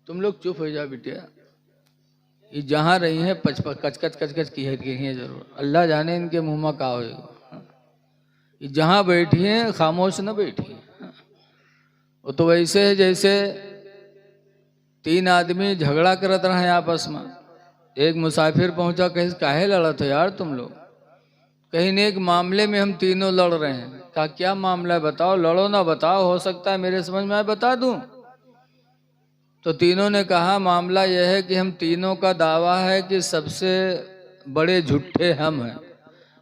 तुम लोग चुप हो जाओ बिटिया, ये जहाँ रही हैं कचकच कचकच की है जरूर, अल्लाह जाने इनके मुंह में का होगा। ये जहाँ बैठी हैं खामोश न बैठी, वो तो वैसे है जैसे तीन आदमी झगड़ा करत रहे आपस में। एक मुसाफिर पहुंचा, कहीं काहे लड़त हो यार तुम लोग? कहीं ने एक मामले में हम तीनों लड़ रहे हैं। कहा क्या मामला है बताओ? लड़ो ना बताओ, हो सकता है मेरे समझ में आए बता दूं। तो तीनों ने कहा मामला यह है कि हम तीनों का दावा है कि सबसे बड़े झूठे हम हैं।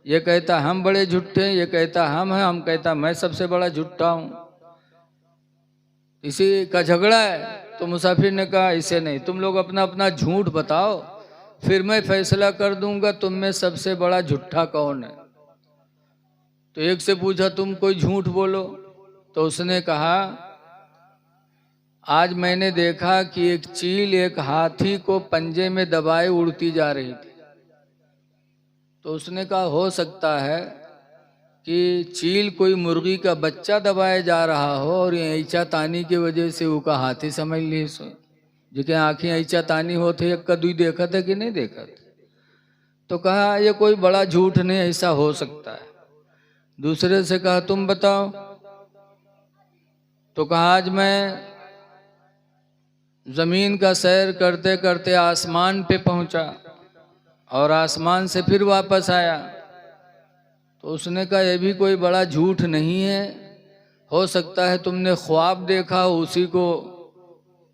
ये कहता हम बड़े झूठे हैं, ये कहता हम हैं, हम कहता मैं सबसे बड़ा झूठा हूं। इसी का झगड़ा है। तो मुसाफिर ने कहा इसे नहीं, तुम लोग अपना अपना झूठ बताओ, फिर मैं फैसला कर दूंगा तुम में सबसे बड़ा झूठा कौन है। तो एक से पूछा तुम कोई झूठ बोलो। तो उसने कहा आज मैंने देखा कि एक चील एक हाथी को पंजे में दबाए उड़ती जा रही थी। तो उसने कहा हो सकता है कि चील कोई मुर्गी का बच्चा दबाए जा रहा हो और ये ऐचा तानी की वजह से वो का हाथी समझ ली सो, जो आँखें ऐचा तानी होते एक कदू देखा था कि नहीं देखा था। तो कहा ये कोई बड़ा झूठ नहीं, ऐसा हो सकता है। दूसरे से कहा तुम बताओ। तो कहा आज मैं जमीन का सैर करते करते आसमान पे पहुंचा और आसमान से फिर वापस आया। तो उसने कहा यह भी कोई बड़ा झूठ नहीं है, हो सकता है तुमने ख्वाब देखा उसी को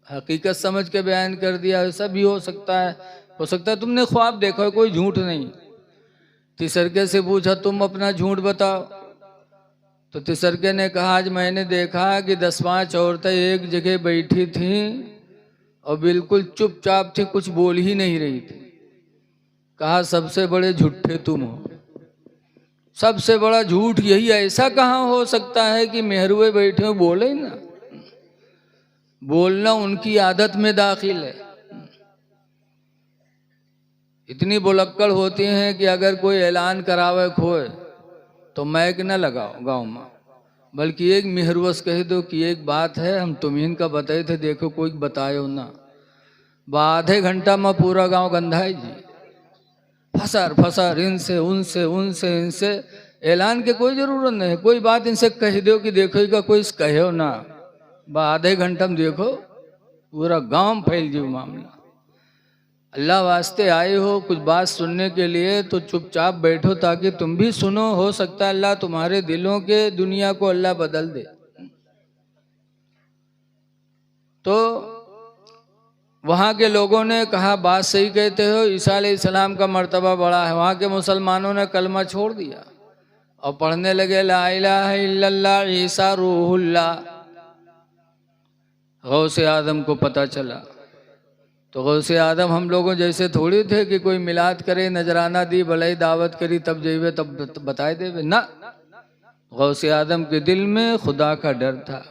हकीकत समझ के बयान कर दिया, ऐसा भी हो सकता है तुमने ख्वाब देखा, कोई झूठ नहीं। तीसरके से पूछा तुम अपना झूठ बताओ। तो तीसरके ने कहा आज मैंने देखा कि 10-5 औरतें एक जगह बैठी थीं और बिल्कुल चुपचाप थी, कुछ बोल ही नहीं रही थी। कहा सबसे बड़े झूठे तुम हो, सबसे बड़ा झूठ यही। ऐसा कहाँ हो सकता है कि मेहरुए बैठे हो बोले ही ना? बोलना उनकी आदत में दाखिल है। इतनी बुलक्कड़ होती हैं कि अगर कोई ऐलान करावे खोए तो मैक न लगाओ गांव में, बल्कि एक मेहरुवस कह दो कि एक बात है हम तुम्हें का बताए थे, देखो कोई बतायो ना। आधे घंटा में पूरा गांव गंधाई जी, फसर फसर इनसे उनसे उनसे इनसे। ऐलान के कोई जरूरत नहीं, कोई बात इनसे कह दो कि देखो का कोई कहो ना, आधे घंटा में देखो पूरा गांव फैल जी मामला। अल्लाह वास्ते आए हो कुछ बात सुनने के लिए तो चुपचाप बैठो ताकि तुम भी सुनो, हो सकता है अल्लाह तुम्हारे दिलों के दुनिया को अल्लाह बदल दे। तो वहाँ के लोगों ने कहा बात सही कहते हो, ईसा अलैहिस्सलाम का मर्तबा बड़ा है। वहाँ के मुसलमानों ने कलमा छोड़ दिया और पढ़ने लगे ला इलाहा इल्लल्लाह ईसा रूहुल्लाह। गौसे आदम को पता चला। तो गौसे आदम हम लोगों जैसे थोड़ी थे कि कोई मिलाद करे, नजराना दी, भलाई दावत करी, तब जेबे तब बताए देवे ना। गौसे आदम के दिल में खुदा का डर था।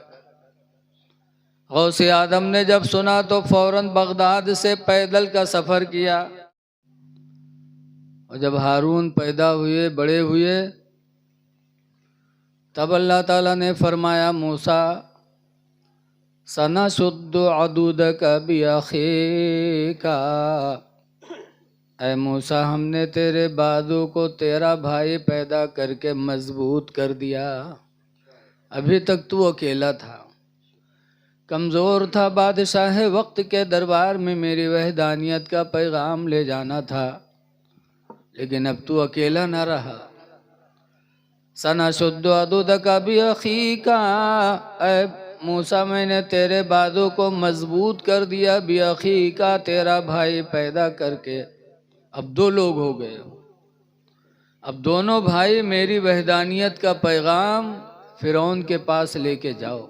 गौसे आदम ने जब सुना तो फौरन बगदाद से पैदल का सफर किया। और जब हारून पैदा हुए, बड़े हुए, तब अल्लाह ताला ने फरमाया मूसा सना शुद्ध अदूद कभी का, ऐ मूसा हमने तेरे बाजू को तेरा भाई पैदा करके मजबूत कर दिया। अभी तक तू अकेला था, कमज़ोर था, बादशाह वक्त के दरबार में मेरी वहदानियत का पैगाम ले जाना था, लेकिन अब तू अकेला ना रहा। सना शुद्ध अदूद कभी का, मूसा मैंने तेरे बाजू को मजबूत कर दिया, बिअखी का तेरा भाई पैदा करके। अब 2 लोग हो गए, अब दोनों भाई मेरी वहदानियत का पैगाम फिरौन के पास लेके जाओ।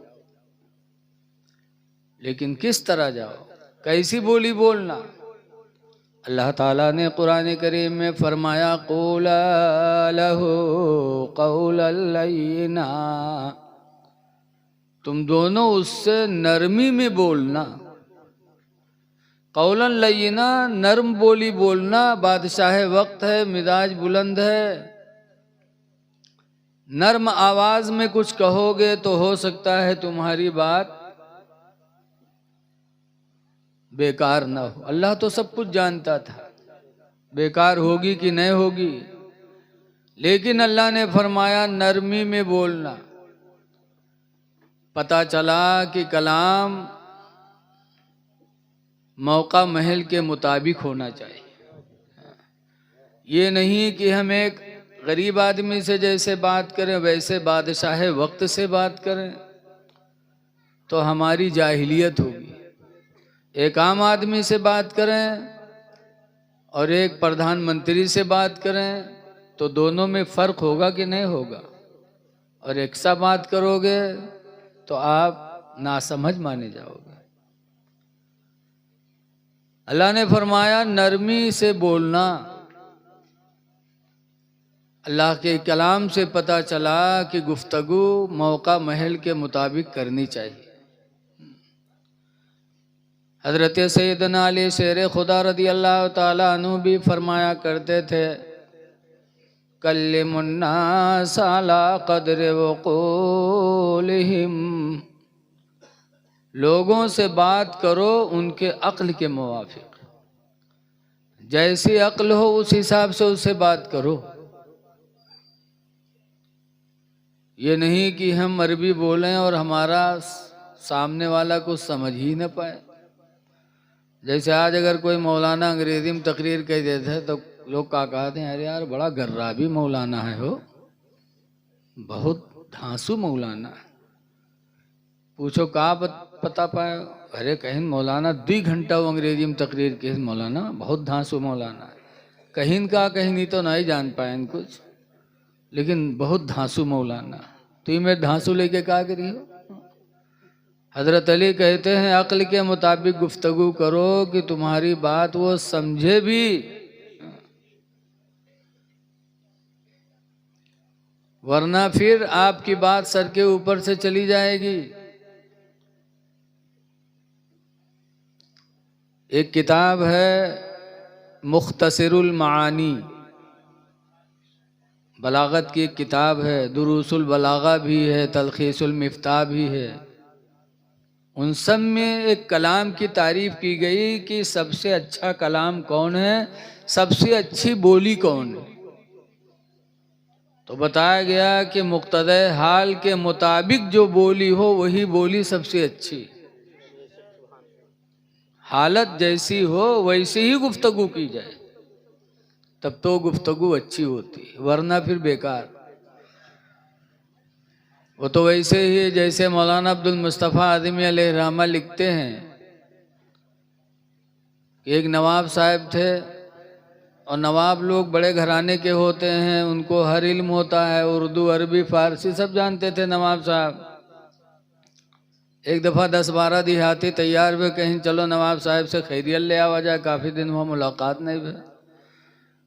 लेकिन किस तरह जाओ, कैसी बोली बोलना? अल्लाह ताला ने कुरान करीम में फरमाया क़ूला लहू क़ौलन लय्यिना, तुम दोनों उससे नरमी में बोलना। क़ौलन लय्यिना, नर्म बोली बोलना। बादशाह वक्त है, मिजाज बुलंद है, नर्म आवाज में कुछ कहोगे तो हो सकता है तुम्हारी बात बेकार ना हो। अल्लाह तो सब कुछ जानता था बेकार होगी कि नहीं होगी, लेकिन अल्लाह ने फरमाया नरमी में बोलना। पता चला कि कलाम मौका महल के मुताबिक होना चाहिए। ये नहीं कि हम एक गरीब आदमी से जैसे बात करें वैसे बादशाह वक्त से बात करें तो हमारी जाहिलियत होगी। एक आम आदमी से बात करें और एक प्रधानमंत्री से बात करें तो दोनों में फर्क होगा कि नहीं होगा। और एक सा बात करोगे तो आप नासमझ माने जाओगे। अल्लाह ने फरमाया नरमी से बोलना। अल्लाह के कलाम से पता चला कि गुफ्तगू मौका महल के मुताबिक करनी चाहिए। हज़रत सैयदना अली शेर खुदा रदी अल्लाह ताला अन्हु भी फरमाया करते थे कल्लिमुन्नास अला क़द्रि वक़ूलिहिम, लोगों से बात करो उनके अक्ल के मुवाफिक, जैसी अक्ल हो उस हिसाब से उससे बात करो। ये नहीं कि हम अरबी बोलें और हमारा सामने वाला कुछ समझ ही न पाए। जैसे आज अगर कोई मौलाना अंग्रेजी में तकरीर कह देते हैं तो लोग क्या कहते हैं, अरे यार बड़ा गर्रा भी मौलाना है हो, बहुत धांसू मौलाना। पूछो कहाँ पता पाए, अरे कहीं मौलाना 2 घंटा वो अंग्रेजी में तकरीर की, मौलाना बहुत धांसू मौलाना है। कहीं का कहीं नहीं तो नहीं जान पाए कुछ, लेकिन बहुत धांसू मौलाना। तो मैं धांसू लेके क्या करी हो। हजरत अली कहते हैं अक्ल के मुताबिक गुफ्तगू करो कि तुम्हारी बात वो समझे भी, वरना फिर आपकी बात सर के ऊपर से चली जाएगी। एक किताब है मुख्तसरुल मानी, बलागत की एक किताब है, दुरूसुल बलागा भी है, तलखीसुल मिफ्ताह भी है। उन सब में एक कलाम की तारीफ की गई कि सबसे अच्छा कलाम कौन है, सबसे अच्छी बोली कौन है। तो बताया गया कि मुक्तदे हाल के मुताबिक जो बोली हो वही बोली सबसे अच्छी। हालत जैसी हो वैसे ही गुफ्तगू की जाए तब तो गुफ्तगू अच्छी होती, वरना फिर बेकार। वो तो वैसे ही जैसे मौलाना अब्दुल मुस्तफ़ा आदमी अलैहिर्रहमा लिखते हैं कि एक नवाब साहब थे और नवाब लोग बड़े घराने के होते हैं, उनको हर इल्म होता है, उर्दू अरबी फारसी सब जानते थे नवाब साहब। एक दफ़ा 10-12 देहाती तैयार हुए, कहीं चलो नवाब साहब से खैरियत ले आवा जाए, काफ़ी दिन हुआ मुलाकात नहीं हुई।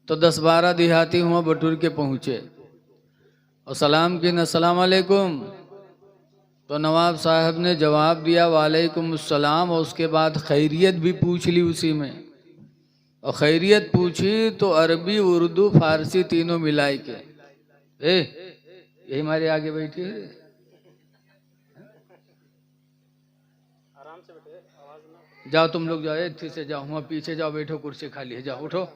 तो 10-12 देहाती हुआ बटूर के पहुँचे और सलाम की, अस्सलाम वालेकुम। तो नवाब साहब ने जवाब दिया वालेकुम अस्सलाम, और उसके बाद खैरियत भी पूछ ली उसी में। और खैरियत पूछी तो अरबी उर्दू फारसी तीनों मिलाई के। यही हमारे आगे बैठी है, जाओ तुम लोग जाओ, ठीक से जाओ, वहाँ पीछे जाओ, बैठो, कुर्सी खाली है, जाओ उठो,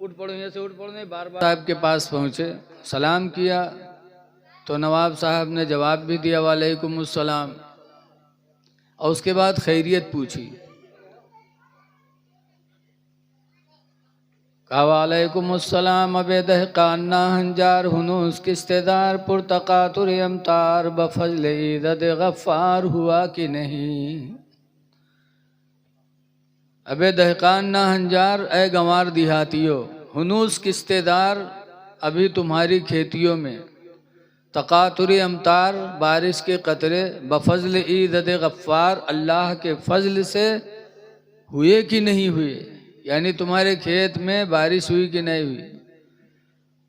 उठ पड़ो यहाँ से, उठ पड़ो। नहीं, बार बार साहब के पास पहुँचे, सलाम किया तो नवाब साहब ने जवाब भी दिया वालेकुम अस्सलाम, और उसके बाद खैरियत पूछी। कहा वालेकुम अस्सलाम अबे दहकान्ना हंजार हुनूस किस्तेदार पुरतकातुर अमतार बफजल इदद गफ्फार हुआ कि नहीं। अबे दहकान ना हंजार, ए गंवार देहातियों, हुनूस किस्तेदार अभी तुम्हारी खेतियों में, तकातुरी अमतार बारिश के कतरे, बफजल ईदद गफ्फार अल्लाह के फजल से हुए कि नहीं हुए, यानी तुम्हारे खेत में बारिश हुई कि नहीं हुई।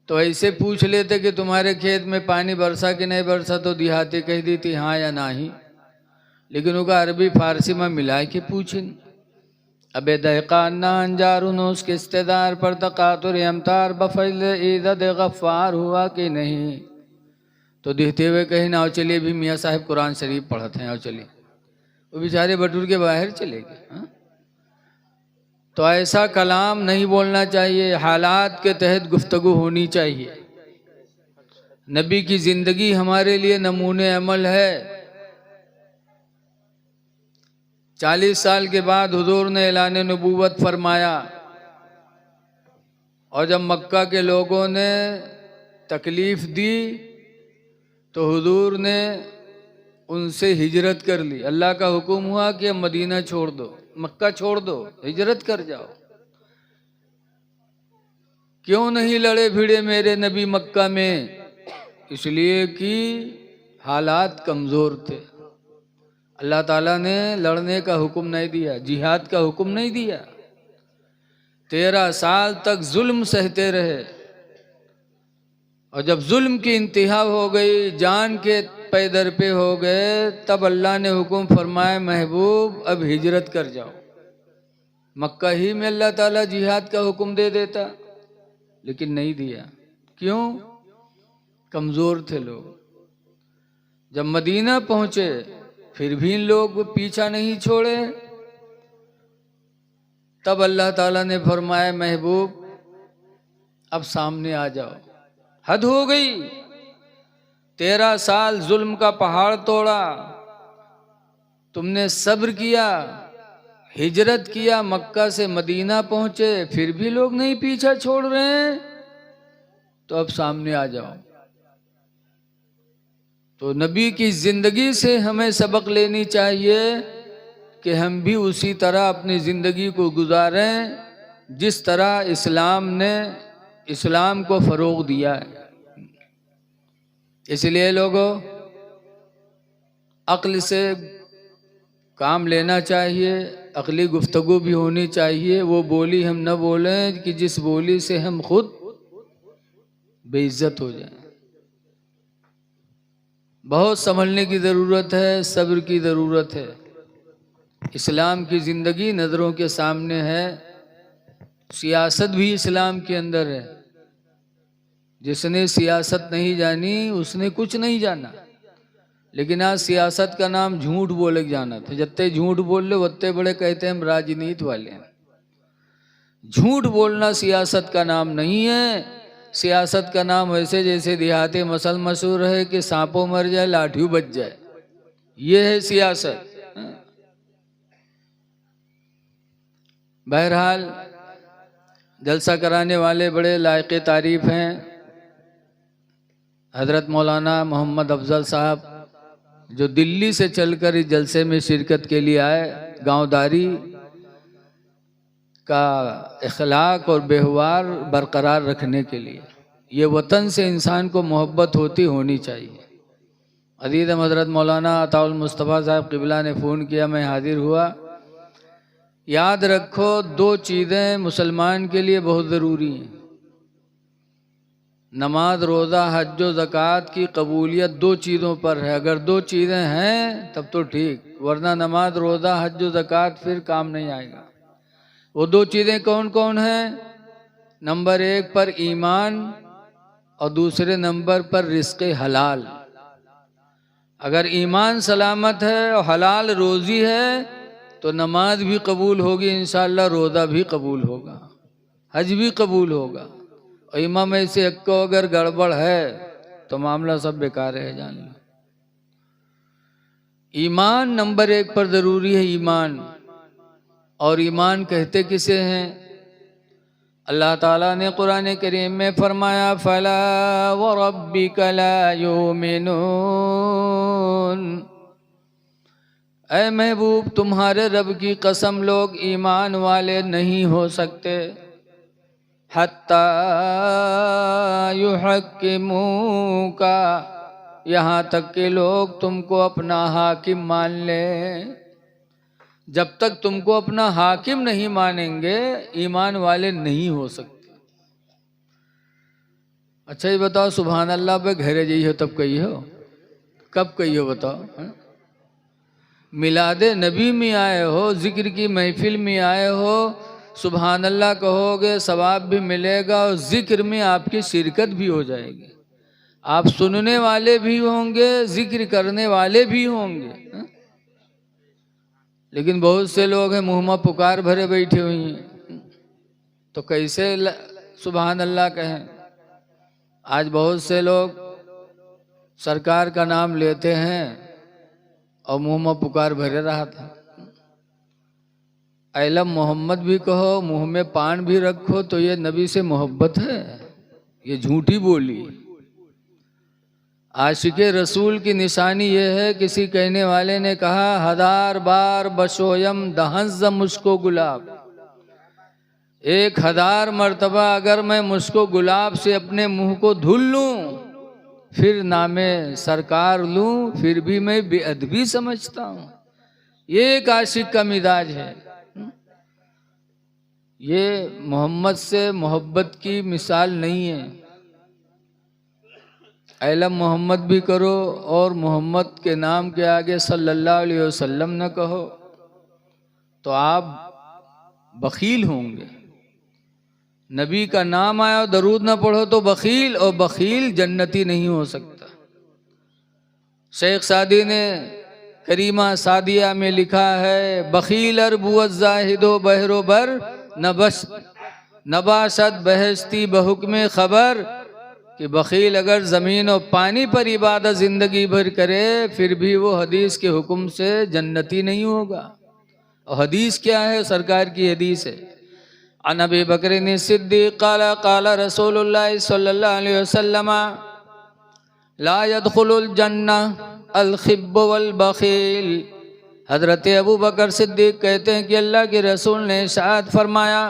तो ऐसे पूछ लेते कि तुम्हारे खेत में पानी बरसा कि नहीं बरसा, तो देहाती कह दी थी हाँ या नहीं, लेकिन उनका अरबी फारसी में मिला के पूछें। अबे दहकान्ना अंजारुन उसके रिश्तेदार पर तकातुर अमतार बफजल ईदद गफ्फार हुआ कि नहीं। तो देखते हुए कहीं ना, आओ चलिए भी मियाँ साहब कुरान शरीफ पढ़ते हैं, आओ चलिए। वो बेचारे बटूर के बाहर चले गए। तो ऐसा कलाम नहीं बोलना चाहिए, हालात के तहत गुफ्तगू होनी चाहिए। नबी की ज़िंदगी हमारे लिए नमूने अमल है। 40 साल के बाद हुजूर ने ऐलान नबूवत फरमाया, और जब मक्का के लोगों ने तकलीफ़ दी तो हुजूर ने उनसे हिजरत कर ली। अल्लाह का हुक्म हुआ कि अब मदीना छोड़ दो, मक्का छोड़ दो, हिजरत कर जाओ। क्यों नहीं लड़े भिड़े मेरे नबी मक्का में? इसलिए कि हालात कमज़ोर थे। अल्लाह ताला ने लड़ने का हुक्म नहीं दिया, जिहाद का हुक्म नहीं दिया। 13 साल तक जुल्म सहते रहे, और जब जुल्म की इंतहा हो गई, जान के पैदर पे हो गए, तब अल्लाह ने हुक्म फरमाया, महबूब अब हिजरत कर जाओ। मक्का ही में अल्लाह ताला जिहाद का हुक्म दे देता, लेकिन नहीं दिया। क्यों? कमज़ोर थे लोग। जब मदीना पहुंचे फिर भी इन लोग पीछा नहीं छोड़े, तब अल्लाह ताला ने फरमाया, महबूब अब सामने आ जाओ। हद हो गई। 13 साल जुल्म का पहाड़ तोड़ा, तुमने सब्र किया, हिजरत किया, मक्का से मदीना पहुंचे, फिर भी लोग नहीं पीछा छोड़ रहे हैं, तो अब सामने आ जाओ। तो नबी की ज़िंदगी से हमें सबक लेनी चाहिए कि हम भी उसी तरह अपनी ज़िंदगी को गुजारें जिस तरह इस्लाम ने इस्लाम को फ़रोग़ दिया है। इसलिए लोगों, अक्ल से काम लेना चाहिए, अक्ली गुफ्तगू भी होनी चाहिए। वो बोली हम न बोलें कि जिस बोली से हम खुद बेइज्जत हो जाएं। बहुत संभलने की ज़रूरत है, सब्र की ज़रूरत है। इस्लाम की ज़िंदगी नज़रों के सामने है, सियासत भी इस्लाम के अंदर है। जिसने सियासत नहीं जानी उसने कुछ नहीं जाना। लेकिन आज सियासत का नाम झूठ बोले जाना था। जितने झूठ बोल ले उतने बड़े कहते हैं हम राजनीति वाले हैं। झूठ बोलना सियासत का नाम नहीं है। सियासत का नाम वैसे जैसे देहाती मसल मशहूर है कि सांपों मर जाए लाठियों बच जाए, ये है सियासत। बहरहाल जलसा कराने वाले बड़े लायक़े तारीफ़ हैं हज़रत मौलाना मोहम्मद अफजल साहब, जो दिल्ली से चलकर इस जलसे में शिरकत के लिए आए। गांवदारी का इखलाक और व्यवहार बरकरार रखने के लिए, ये वतन से इंसान को मोहब्बत होनी चाहिए। अजीज़ हज़रत मौलाना अताउल मुस्तफ़ा साहब क़िबला ने फ़ोन किया, मैं हाजिर हुआ। याद रखो, 2 चीज़ें मुसलमान के लिए बहुत ज़रूरी हैं। नमाज, रोज़ा, हज व ज़कात की कबूलियत 2 चीज़ों पर है। अगर 2 चीज़ें हैं तब तो ठीक, वरना नमाज, रोज़ा, हज व ज़कात फिर काम नहीं आएगा। वो 2 चीज़ें कौन कौन हैं? नंबर 1 पर ईमान और दूसरे नंबर पर रिज़्क़ हलाल। अगर ईमान सलामत है और हलाल रोज़ी है तो नमाज भी कबूल होगी इंशाअल्लाह, रोज़ा भी कबूल होगा, हज भी कबूल होगा। और इमाम ऐसे एक को अगर गड़बड़ है तो मामला सब बेकार है, जान लो। ईमान नंबर 1 पर ज़रूरी है, ईमान। और ईमान कहते किसे हैं? अल्लाह ताला ने कुरान करीम में फरमाया, फला व रब्बिका ला युमिनून। ऐ महबूब, तुम्हारे रब की कसम, लोग ईमान वाले नहीं हो सकते हत्ता युहक्किमूका, यहाँ तक कि लोग तुमको अपना हाकिम मान लें। जब तक तुमको अपना हाकिम नहीं मानेंगे ईमान वाले नहीं हो सकते। अच्छा ये बताओ, सुभान अल्लाह पे घरे जाइए हो तब कही हो, कब कही हो बताओ? मिलादे नबी में आए हो, जिक्र की महफिल में आए हो, सुभान अल्लाह कहोगे सवाब भी मिलेगा और जिक्र में आपकी शिरकत भी हो जाएगी। आप सुनने वाले भी होंगे, जिक्र करने वाले भी होंगे। लेकिन बहुत से लोग हैं मुँह में पुकार भरे बैठे हुए हैं। तो कैसे सुभान अल्लाह कहें। आज बहुत से लोग सरकार का नाम लेते हैं और मुंह में पुकार भरे रहा था। ऐलम मोहम्मद भी कहो, मुंह में पान भी रखो, तो ये नबी से मोहब्बत है? ये झूठी बोली। आशिके रसूल की निशानी ये है, किसी कहने वाले ने कहा 1000 बार बशोयम दहंज़ मुझको गुलाब, 1000 मर्तबा अगर मैं मुझको गुलाब से अपने मुंह को धुल लूं, फिर नामे सरकार लूं, फिर भी मैं बेअदबी समझता हूं। ये एक आशिक का मिजाज है। ये मोहम्मद से मोहब्बत की मिसाल नहीं है। ऐलम मोहम्मद भी करो और मोहम्मद के नाम के आगे सल्लल्लाहु अलैहि वसल्लम न कहो तो आप बखील होंगे। नबी का नाम आया और दरूद न पढ़ो तो बखील, और बखील जन्नती नहीं हो सकता। शेख सादी ने करीमा सादिया में लिखा है, बखील अरबुअत जाहिदो बहरो बर नबाशत बहस्ती बहुक्म खबर, कि बखील अगर ज़मीन और पानी पर इबादत ज़िंदगी भर करे फिर भी वो हदीस के हुक्म से जन्नती नहीं होगा। और हदीस क्या है? सरकार की हदीस है। अन अबी बकर सिद्दीक़ क़ाला क़ाला रसूलुल्लाह सल्लल्लाहु अलैहि वसल्लम ला यदखुलुल जन्नह अल खिब्ब वल बखील। हज़रत अबू बकर सिद्दीक़ कहते हैं कि अल्लाह के रसूल ने इरशाद फरमाया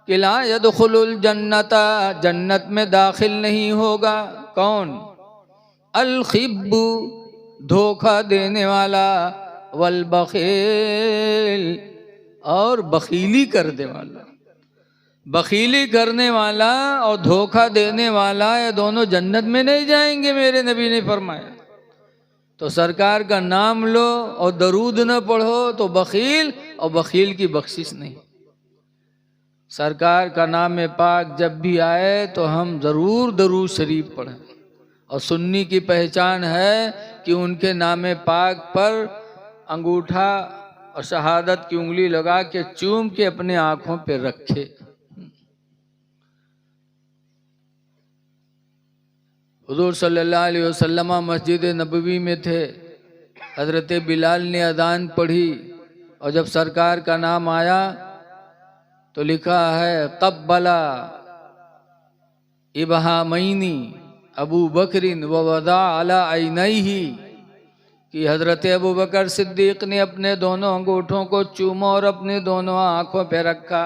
कि ला यदखुलुल जन्नता, जन्नत में दाखिल नहीं होगा कौन? अल खिब्बु, धोखा देने वाला, वल बखील, और बखीली करने वाला। बखीली करने वाला और धोखा देने वाला, ये दोनों जन्नत में नहीं जाएंगे, मेरे नबी ने फरमाया। तो सरकार का नाम लो और दरूद न पढ़ो तो बखील, और बखील की बख्शिश नहीं। सरकार का नाम पाक जब भी आए तो हम ज़रूर दरूद शरीफ पढ़ें। और सुन्नी की पहचान है कि उनके नाम पाक पर अंगूठा और शहादत की उंगली लगा के चूम के अपने आँखों पे रखे। हुजूर सल्लल्लाहु अलैहि वसल्लम मस्जिद नबवी में थे। हज़रत बिलाल ने अज़ान पढ़ी और जब सरकार का नाम आया तो लिखा है क़ब्बला इबहामैनी अबू बकरिन व वदा अला ऐनैही, कि हज़रत अबू बकर सिद्दीक़ ने अपने दोनों अंगूठों को चूमा और अपने दोनों आँखों पे रखा।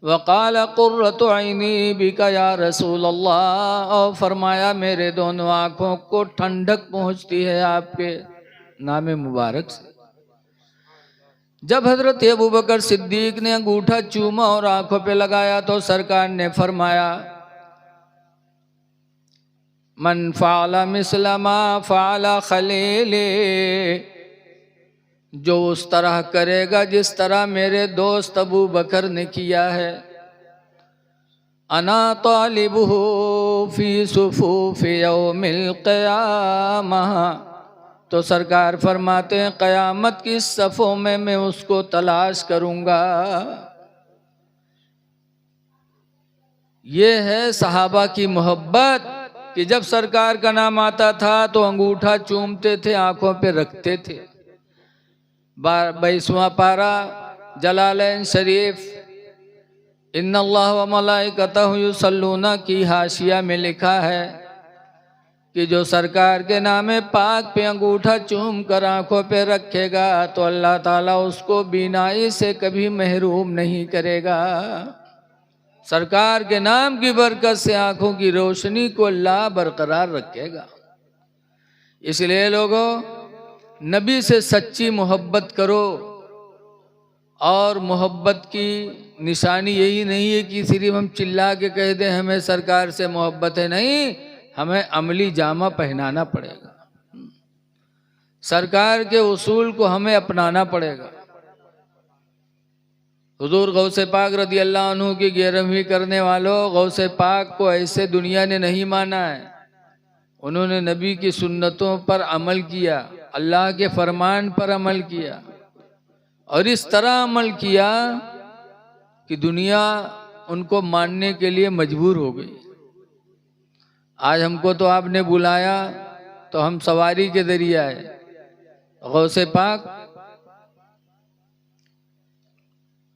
वक़ाल क़ुर्रतु ऐनी बिका या रसूल अल्लाह, और फरमाया मेरे दोनों आँखों को ठंडक पहुँचती है आपके नाम मुबारक से। जब हज़रत अबू बकर सिद्दीक़ ने अंगूठा चूमा और आँखों पे लगाया तो सरकार ने फरमाया मन फ़अला मिस्ला मा फ़अला खलीले, जो उस तरह करेगा जिस तरह मेरे दोस्त अबू बकर ने किया है। अना तालिबुहु फ़ी सुफ़ूफ़ि यौमिल क़ियामह, तो सरकार फरमाते हैं क़यामत की सफ़ों में मैं उसको तलाश करूँगा। ये है सहाबा की मोहब्बत कि जब सरकार का नाम आता था तो अंगूठा चूमते थे, आँखों पे रखते थे। 22वां पारा जलालैन शरीफ इन्नल्लाह व मलाइकतहु युसल्लूना की हाशिया में लिखा है कि जो सरकार के नाम पाक पे अंगूठा चूम कर आँखों पे रखेगा तो अल्लाह ताला उसको बीनाई से कभी महरूम नहीं करेगा। सरकार के नाम की बरकत से आँखों की रोशनी को अल्लाह बरकरार रखेगा। इसलिए लोगों, नबी से सच्ची मोहब्बत करो। और मोहब्बत की निशानी यही नहीं है कि सिर्फ हम चिल्ला के कह दें हमें सरकार से मोहब्बत है, नहीं, हमें अमली जामा पहनाना पड़ेगा। सरकार के उसूल को हमें अपनाना पड़ेगा। हुजूर गौसे पाक रदी अल्लाह अन्हु की 11वीं करने वालों, गौसे पाक को ऐसे दुनिया ने नहीं माना है। उन्होंने नबी की सुन्नतों पर अमल किया, अल्लाह के फरमान पर अमल किया, और इस तरह अमल किया कि दुनिया उनको मानने के लिए मजबूर हो गई। आज हमको तो आपने बुलाया तो हम सवारी के जरिए आए। गौसे पाक,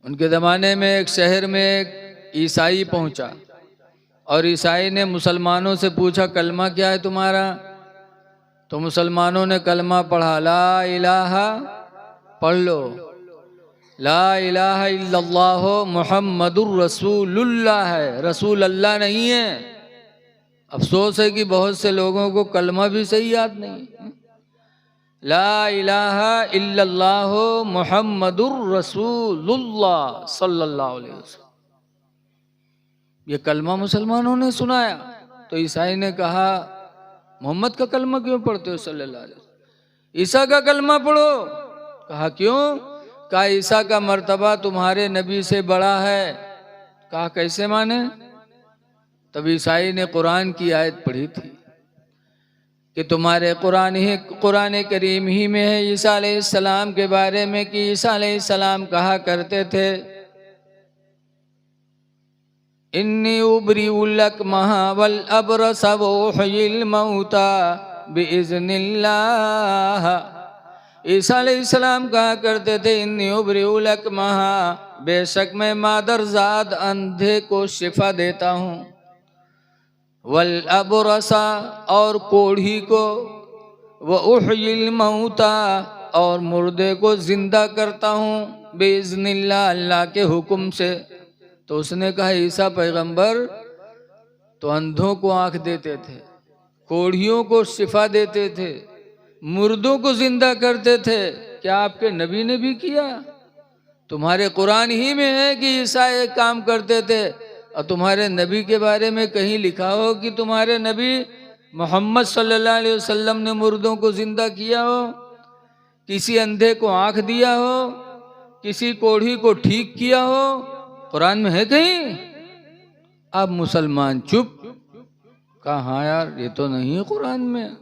उनके ज़माने में एक शहर में एक ईसाई पहुंचा और ईसाई ने मुसलमानों से पूछा कलमा क्या है तुम्हारा? तो मुसलमानों ने कलमा पढ़ा, ला इलाहा, पढ़ लो, ला इलाहा इल्लल्लाह मुहम्मदुर रसूलुल्लाह है, रसूल अल्लाह नहीं है। अफसोस है कि बहुत से लोगों को कलमा भी सही याद नहीं। ला इलाहा इल्लल्लाह मुहम्मदुर रसूलुल्लाह सल्लल्लाहु अलैहि वसल्लम, ये कलमा मुसलमानों ने सुनाया। तो ईसाई ने कहा मोहम्मद का कलमा क्यों पढ़ते हो सल्लल्लाहु अलैहि वसल्लम, ईसा का कलमा पढ़ो। कहा क्यों? कहा ईसा का मर्तबा तुम्हारे नबी से बड़ा है। कहा कैसे माने? तब ईसाई ने कुरान की आयत पढ़ी थी कि तुम्हारे कुरान करीम ही में है ईसा अलैहिस्सलाम के बारे में कि ईसा अलैहिस्सलाम कहा करते थे इन्नी उबरीउलक महावल अबरस व उहयिल मौता बिइज़्निल्लाह। ईसा अलैहिस्सलाम कहा करते थे इन्नी उबरीउलक महा, बेशक मैं मादरजाद अंधे को शिफा देता हूँ, वल अबरसा और कोढ़ी को, व उहयिल मौता और मुर्दे को जिंदा करता हूँ, बिइज़्निल्लाह अल्लाह के हुक्म से। तो उसने कहा ईसा पैगंबर तो अंधों को आंख देते थे, कोढ़ियों को शिफा देते थे, मुर्दों को जिंदा करते थे, क्या आपके नबी ने भी किया? तुम्हारे कुरान ही में है कि ईसा एक काम करते थे और तुम्हारे नबी के बारे में कहीं लिखा हो कि तुम्हारे नबी मोहम्मद सल्लल्लाहु अलैहि वसल्लम ने मुर्दों को जिंदा किया हो, किसी अंधे को आंख दिया हो, किसी कोढ़ी को ठीक किया हो? कुरान में है कहीं? अब मुसलमान चुप। कहा हाँ यार ये तो नहीं है कुरान में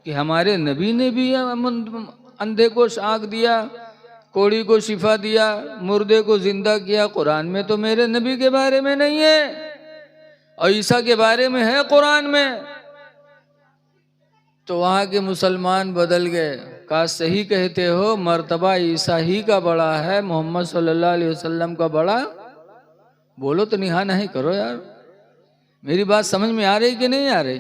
कि हमारे नबी ने भी अंधे को आंख दिया, कोढ़ी को शिफा दिया, मुर्दे को जिंदा किया। कुरान में तो मेरे नबी के बारे में नहीं है और ईसा के बारे में है कुरान में। तो वहां के मुसलमान बदल गए। कहा सही कहते हो, मर्तबा ईसा ही का बड़ा है, मोहम्मद सल्लल्लाहु अलैहि वसल्लम का बड़ा। बोलो तो निहा नहीं करो यार, मेरी बात समझ में आ रही कि नहीं आ रही?